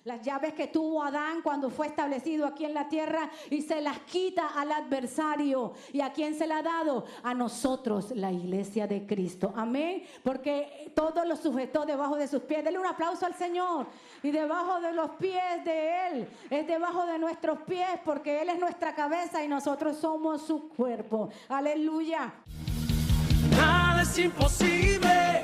las llaves que tuvo Adán cuando fue establecido aquí en la tierra, y se las quita al adversario. ¿Y a quién se la ha dado? A nosotros, la iglesia de Cristo. Amén. Porque todo lo sujetó debajo de sus pies. Denle un aplauso al Señor. Y debajo de los pies de Él, es debajo de nuestros pies, porque Él es nuestra cabeza y nosotros somos su cuerpo. Aleluya. Nada es imposible.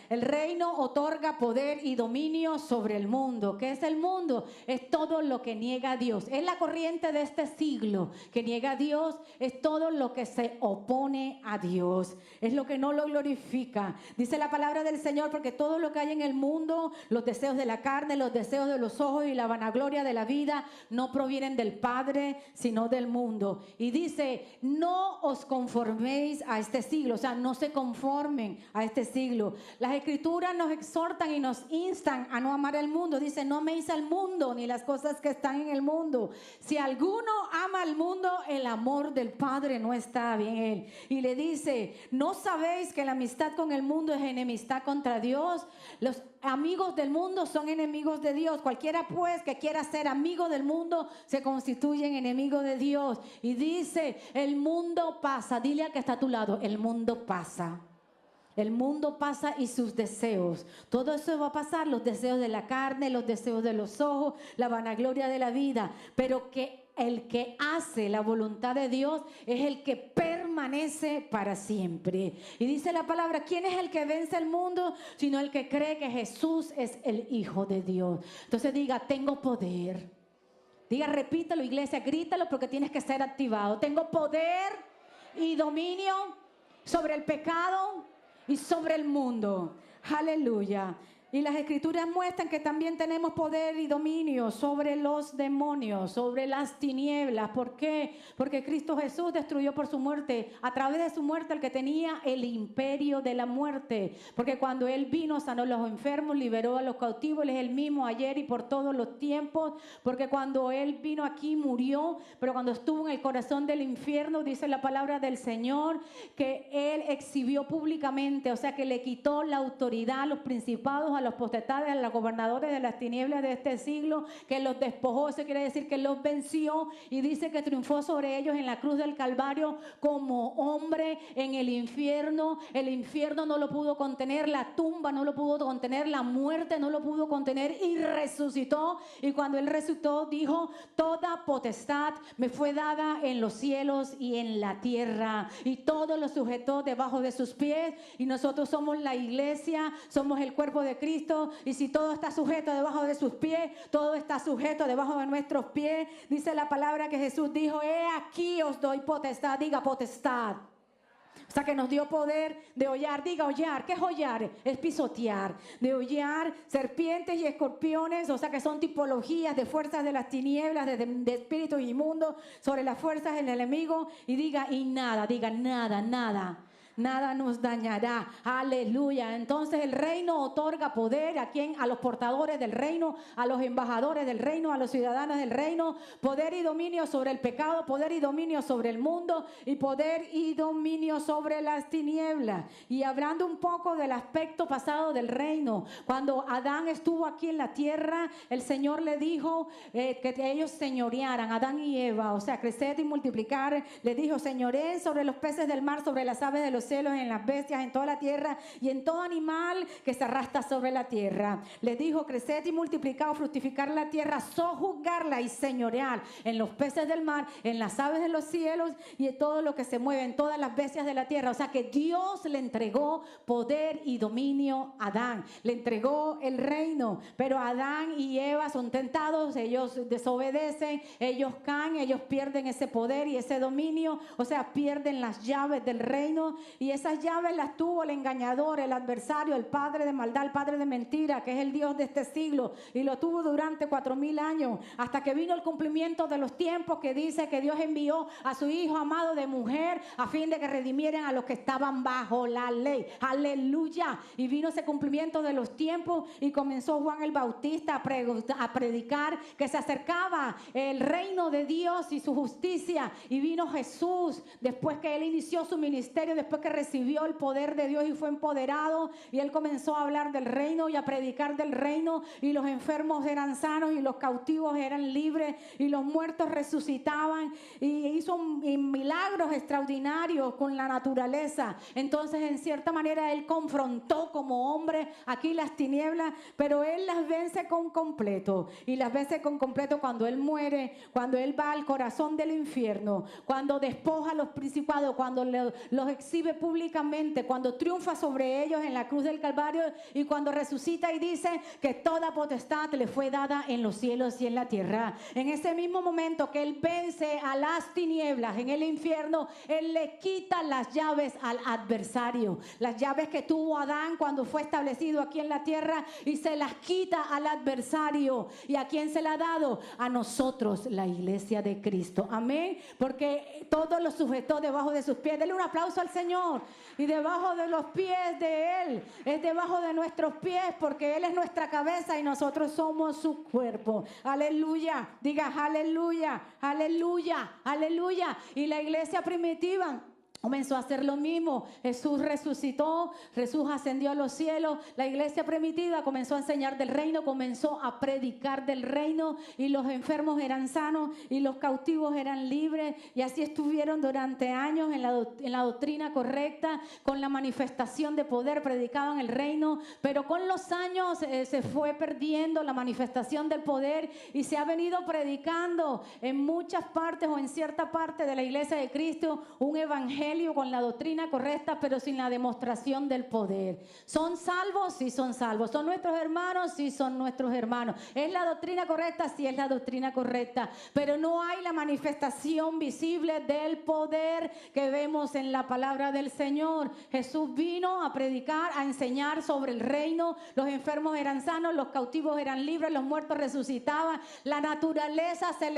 El reino otorga poder y dominio sobre el mundo. ¿Qué es el mundo? Es todo lo que niega a Dios. Es la corriente de este siglo que niega a Dios. Es todo lo que se opone a Dios. Es lo que no lo glorifica. Dice la palabra del Señor, porque todo lo que hay en el mundo, los deseos de la carne, los deseos de los ojos y la vanagloria de la vida, no provienen del Padre, sino del mundo. Y dice, no os conforméis a este siglo. O sea, no se conformen a este siglo. Las Escrituras nos exhortan y nos instan a no amar el mundo. Dice, no améis al mundo ni las cosas que están en el mundo. Si alguno ama al mundo, el amor del Padre no está en él. Y le dice, ¿no sabéis que la amistad con el mundo es enemistad contra Dios? Los amigos del mundo son enemigos de Dios. Cualquiera pues que quiera ser amigo del mundo se constituye en enemigo de Dios. Y dice, el mundo pasa. Dile al que está a tu lado, el mundo pasa. El mundo pasa y sus deseos. Todo eso va a pasar, los deseos de la carne, los deseos de los ojos, la vanagloria de la vida. Pero que el que hace la voluntad de Dios es el que permanece para siempre. Y dice la palabra, ¿quién es el que vence el mundo? Sino el que cree que Jesús es el Hijo de Dios. Entonces diga, tengo poder. Diga, repítalo, iglesia, grítalo, porque tienes que ser activado. Tengo poder y dominio sobre el pecado y sobre el mundo. Aleluya. Y las Escrituras muestran que también tenemos poder y dominio sobre los demonios, sobre las tinieblas. ¿Por qué? Porque Cristo Jesús destruyó por su muerte, a través de su muerte, el que tenía el imperio de la muerte. Porque cuando Él vino, sanó a los enfermos, liberó a los cautivos. Él es el mismo ayer y por todos los tiempos. Porque cuando Él vino aquí murió, pero cuando estuvo en el corazón del infierno, dice la palabra del Señor, que Él exhibió públicamente, o sea que le quitó la autoridad a los principados, a los potestades, a los gobernadores de las tinieblas de este siglo, que los despojó. Eso quiere decir que los venció, y dice que triunfó sobre ellos en la cruz del Calvario como hombre en el infierno. El infierno no lo pudo contener, la tumba no lo pudo contener, la muerte no lo pudo contener, y resucitó. Y cuando Él resucitó dijo, toda potestad me fue dada en los cielos y en la tierra, y todo lo sujetó debajo de sus pies. Y nosotros somos la iglesia, somos el cuerpo de Cristo. Y si todo está sujeto debajo de sus pies, todo está sujeto debajo de nuestros pies. Dice la palabra que Jesús dijo, he aquí os doy potestad. Diga potestad. O sea que nos dio poder de hollar. Diga hollar. ¿Qué es hollar? Es pisotear. De hollar serpientes y escorpiones. O sea que son tipologías de fuerzas de las tinieblas, de espíritus inmundos sobre las fuerzas del enemigo. Y diga y nada. Diga nada, nada. Nada nos dañará. Aleluya. Entonces el reino otorga poder a quien, a los portadores del reino, a los embajadores del reino, a los ciudadanos del reino, poder y dominio sobre el pecado, poder y dominio sobre el mundo, y poder y dominio sobre las tinieblas. Y hablando un poco del aspecto pasado del reino, cuando Adán estuvo aquí en la tierra, el Señor le dijo que ellos señorearan, Adán y Eva, o sea, crecer y multiplicar. Le dijo, señoreen sobre los peces del mar, sobre las aves de los cielos, en las bestias, en toda la tierra y en todo animal que se arrastra sobre la tierra. Les dijo, creced y multiplicaos, fructificar la tierra, sojuzgarla y señorear en los peces del mar, en las aves de los cielos y en todo lo que se mueve, en todas las bestias de la tierra. O sea que Dios le entregó poder y dominio a Adán, le entregó el reino, pero Adán y Eva son tentados, ellos desobedecen, ellos caen, ellos pierden ese poder y ese dominio, o sea, pierden las llaves del reino. Y esas llaves las tuvo el engañador, el adversario, el padre de maldad, el padre de mentira, que es el Dios de este siglo. Y lo tuvo durante 4000 años, hasta que vino el cumplimiento de los tiempos, que dice que Dios envió a su Hijo amado de mujer a fin de que redimieran a los que estaban bajo la ley. Aleluya. Y vino ese cumplimiento de los tiempos y comenzó Juan el Bautista a predicar que se acercaba el reino de Dios y su justicia. Y vino Jesús después que Él inició su ministerio, después que que recibió el poder de Dios y fue empoderado, y él comenzó a hablar del reino y a predicar del reino, y los enfermos eran sanos y los cautivos eran libres y los muertos resucitaban, y hizo milagros extraordinarios con la naturaleza. Entonces, en cierta manera, él confrontó como hombre aquí las tinieblas, pero él las vence con completo, y las vence con completo cuando él muere, cuando él va al corazón del infierno, cuando despoja a los principados, cuando los exhibe públicamente, cuando triunfa sobre ellos en la cruz del Calvario, y cuando resucita y dice que toda potestad le fue dada en los cielos y en la tierra. En ese mismo momento que él vence a las tinieblas en el infierno, él le quita las llaves al adversario, las llaves que tuvo Adán cuando fue establecido aquí en la tierra, y se las quita al adversario. ¿Y a quién se la ha dado? A nosotros, la iglesia de Cristo. Amén. Porque todo lo sujetó debajo de sus pies. Denle un aplauso al Señor. Y debajo de los pies de Él, es debajo de nuestros pies, porque Él es nuestra cabeza y nosotros somos su cuerpo. Aleluya. Diga aleluya, aleluya, aleluya. Y la iglesia primitiva comenzó a hacer lo mismo. Jesús resucitó, Jesús ascendió a los cielos. La iglesia primitiva comenzó a enseñar del reino, comenzó a predicar del reino, y los enfermos eran sanos y los cautivos eran libres, y así estuvieron durante años en la doctrina correcta, con la manifestación de poder, predicaban el reino. Pero con los años se fue perdiendo la manifestación del poder, y se ha venido predicando en muchas partes o en cierta parte de la iglesia de Cristo un evangelio con la doctrina correcta, pero sin la demostración del poder. ¿Son salvos? Sí, son salvos. ¿Son nuestros hermanos? Sí, son nuestros hermanos. ¿Es la doctrina correcta? Sí, es la doctrina correcta, pero no hay la manifestación visible del poder que vemos en la palabra del Señor. Jesús vino a predicar, a enseñar sobre el reino. Los enfermos eran sanos, los cautivos eran libres, los muertos resucitaban, la naturaleza se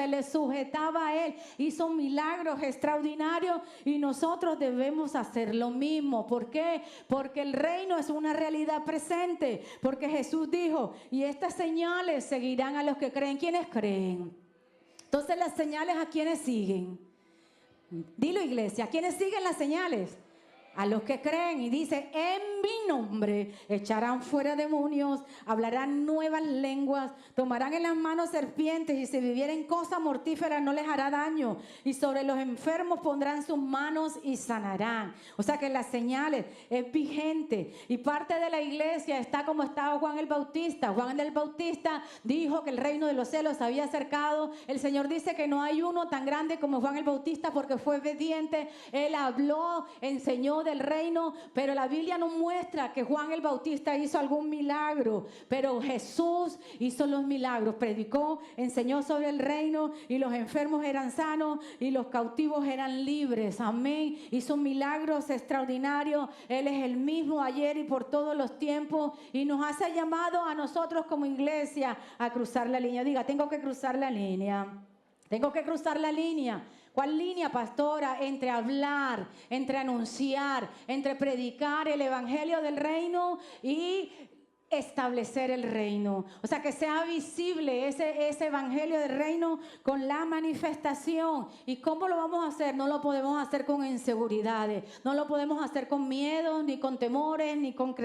le sujetaba a él. Hizo milagros extraordinarios, y nosotros debemos hacer lo mismo. ¿Por qué? Porque el reino es una realidad presente. Porque Jesús dijo: y estas señales seguirán a los que creen. ¿Quiénes creen? Entonces, las señales, ¿a quiénes siguen? Dilo, iglesia, ¿a quiénes siguen las señales? A los que creen. Y dice: en mi nombre echarán fuera demonios, hablarán nuevas lenguas, tomarán en las manos serpientes, y si bebieren cosa mortífera no les hará daño, y sobre los enfermos pondrán sus manos y sanarán. O sea que las señales es vigente, y parte de la iglesia está como estaba Juan el Bautista. Juan el Bautista dijo que el reino de los cielos se había acercado. El Señor dice que no hay uno tan grande como Juan el Bautista, porque fue obediente. Él habló, enseñó del reino, pero la Biblia no muestra que Juan el Bautista hizo algún milagro. Pero Jesús hizo los milagros, predicó, enseñó sobre el reino, y los enfermos eran sanos y los cautivos eran libres. Amén. Hizo milagros extraordinarios. Él es el mismo ayer y por todos los tiempos, y nos hace llamado a nosotros como iglesia a cruzar la línea. Diga: tengo que cruzar la línea. Tengo que cruzar la línea. ¿Cuál línea, pastora? Entre hablar, entre anunciar, entre predicar el evangelio del reino y establecer el reino. O sea, que sea visible ese evangelio del reino con la manifestación. ¿Y cómo lo vamos a hacer? No lo podemos hacer con inseguridades, no lo podemos hacer con miedos, ni con temores, ni con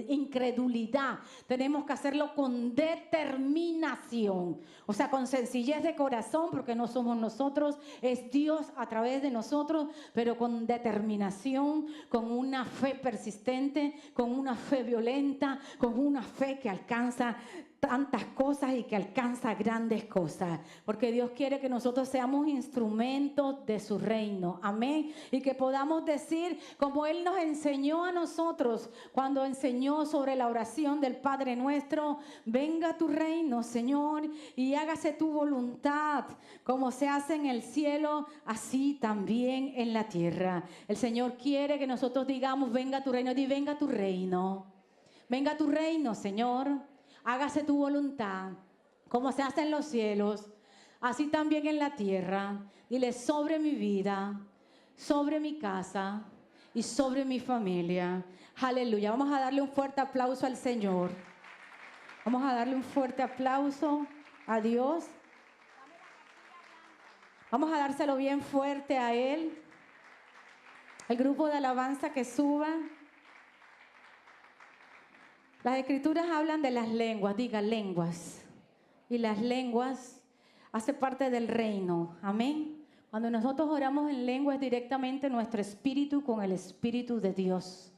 incredulidad. Tenemos que hacerlo con determinación, o sea, con sencillez de corazón, porque no somos nosotros, es Dios a través de nosotros, pero con determinación, con una fe persistente, con una fe violenta, con una fe que alcanza tantas cosas y que alcanza grandes cosas, porque Dios quiere que nosotros seamos instrumentos de su reino. Amén. Y que podamos decir, como Él nos enseñó a nosotros cuando enseñó sobre la oración del Padre Nuestro: venga tu reino, Señor, y hágase tu voluntad, como se hace en el cielo, así también en la tierra. El Señor quiere que nosotros digamos: venga tu reino. Di: venga tu reino. Venga tu reino, Señor. Hágase tu voluntad, como se hace en los cielos, así también en la tierra. Dile: sobre mi vida, sobre mi casa y sobre mi familia. Aleluya. Vamos a darle un fuerte aplauso al Señor. Vamos a darle un fuerte aplauso a Dios. Vamos a dárselo bien fuerte a Él. El grupo de alabanza que suba. Las escrituras hablan de las lenguas, diga lenguas. Y las lenguas hacen parte del reino. Amén. Cuando nosotros oramos en lengua es directamente nuestro espíritu con el espíritu de Dios.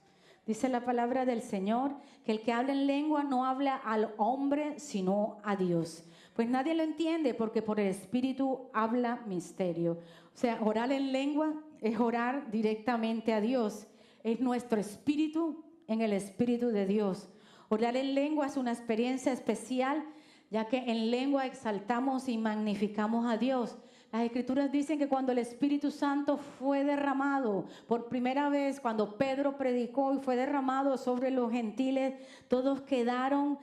Dice la palabra del Señor que el que habla en lengua no habla al hombre sino a Dios. Pues nadie lo entiende porque por el espíritu habla misterio. O sea, orar en lengua es orar directamente a Dios. Es nuestro espíritu en el espíritu de Dios. Orar en lengua es una experiencia especial, ya que en lengua exaltamos y magnificamos a Dios. Las escrituras dicen que cuando el Espíritu Santo fue derramado por primera vez, cuando Pedro predicó y fue derramado sobre los gentiles, todos quedaron,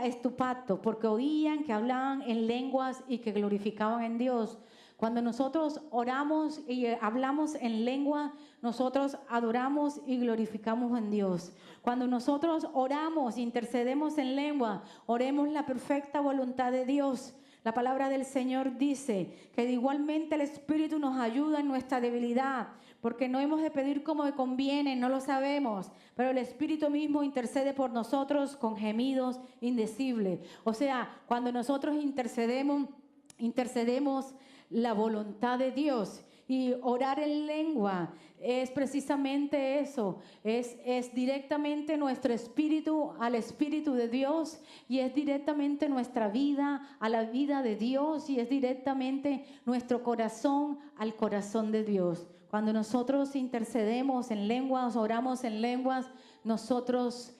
estupefactos, porque oían que hablaban en lenguas y que glorificaban en Dios. Cuando nosotros oramos y hablamos en lengua, nosotros adoramos y glorificamos en Dios. Cuando nosotros oramos e intercedemos en lengua, oremos la perfecta voluntad de Dios. La palabra del Señor dice que igualmente el Espíritu nos ayuda en nuestra debilidad, porque no hemos de pedir como conviene, no lo sabemos, pero el Espíritu mismo intercede por nosotros con gemidos indecibles. O sea, cuando nosotros intercedemos la voluntad de Dios. Y orar en lengua es precisamente eso, es directamente nuestro espíritu al espíritu de Dios, y es directamente nuestra vida a la vida de Dios, y es directamente nuestro corazón al corazón de Dios. Cuando nosotros intercedemos en lenguas, oramos en lenguas, nosotros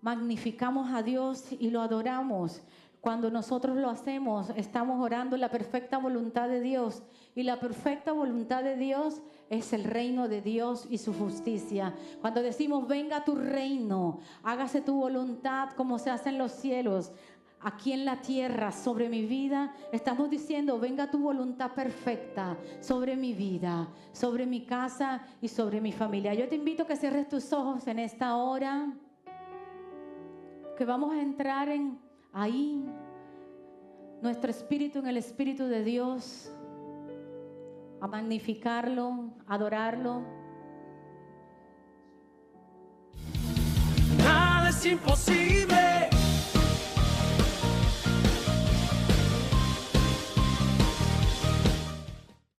magnificamos a Dios y lo adoramos. Cuando nosotros lo hacemos, estamos orando la perfecta voluntad de Dios. Y la perfecta voluntad de Dios es el reino de Dios y su justicia. Cuando decimos, venga tu reino, hágase tu voluntad como se hace en los cielos, aquí en la tierra, sobre mi vida, estamos diciendo, venga tu voluntad perfecta sobre mi vida, sobre mi casa y sobre mi familia. Yo te invito a que cierres tus ojos en esta hora, que vamos a entrar ahí, nuestro espíritu en el espíritu de Dios, a magnificarlo, a adorarlo. Nada es imposible.